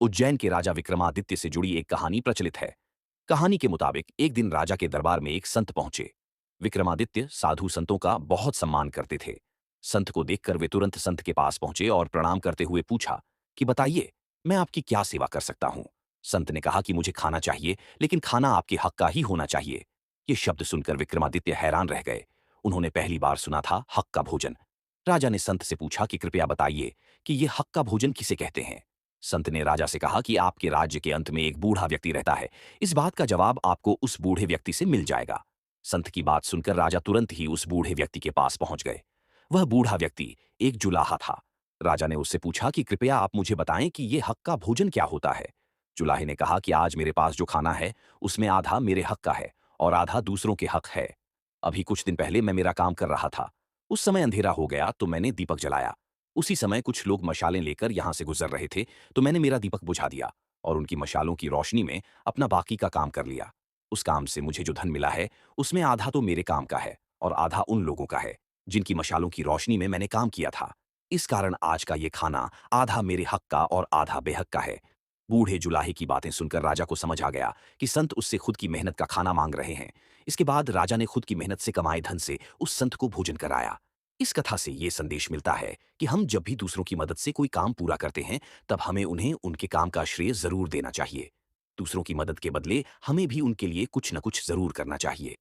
उज्जैन के राजा विक्रमादित्य से जुड़ी एक कहानी प्रचलित है। कहानी के मुताबिक एक दिन राजा के दरबार में एक संत पहुंचे। विक्रमादित्य साधु संतों का बहुत सम्मान करते थे। संत को देखकर वे तुरंत संत के पास पहुंचे और प्रणाम करते हुए पूछा कि बताइए, मैं आपकी क्या सेवा कर सकता हूं। संत ने कहा कि मुझे खाना चाहिए, लेकिन खाना आपके हक का ही होना चाहिए। ये शब्द सुनकर विक्रमादित्य हैरान रह गए। उन्होंने पहली बार सुना था हक का भोजन। राजा ने संत से पूछा कि कृपया बताइए कि ये हक का भोजन किसे कहते हैं। संत ने राजा से कहा कि आपके राज्य के अंत में एक बूढ़ा व्यक्ति रहता है। इस बात का जवाब आपको उस बूढ़े व्यक्ति से मिल जाएगा। संत की बात सुनकर राजा तुरंत ही उस बूढ़े व्यक्ति के पास पहुंच गए। वह बूढ़ा व्यक्ति एक जुलाहा था। राजा ने उससे पूछा कि कृपया आप मुझे बताएं कि ये हक का भोजन क्या होता है। जुलाहे ने कहा कि आज मेरे पास जो खाना है उसमें आधा मेरे हक का है और आधा दूसरों के हक है। अभी कुछ दिन पहले मैं मेरा काम कर रहा था। उस समय अंधेरा हो गया तो मैंने दीपक जलाया। उसी समय कुछ लोग मशालें लेकर यहां से गुजर रहे थे, तो मैंने मेरा दीपक बुझा दिया और उनकी मशालों की रोशनी में अपना बाकी का काम कर लिया। उस काम से मुझे जो धन मिला है उसमें आधा तो मेरे काम का है और आधा उन लोगों का है जिनकी मशालों की रोशनी में मैंने काम किया था। इस कारण आज का ये खाना आधा मेरे हक का और आधा बेहक का है। बूढ़े जुलाहे की बातें सुनकर राजा को समझ आ गया कि संत उससे खुद की मेहनत का खाना मांग रहे हैं। इसके बाद राजा ने खुद की मेहनत से कमाए धन से उस संत को भोजन कराया। इस कथा से ये संदेश मिलता है कि हम जब भी दूसरों की मदद से कोई काम पूरा करते हैं, तब हमें उन्हें उनके काम का श्रेय जरूर देना चाहिए। दूसरों की मदद के बदले हमें भी उनके लिए कुछ न कुछ जरूर करना चाहिए।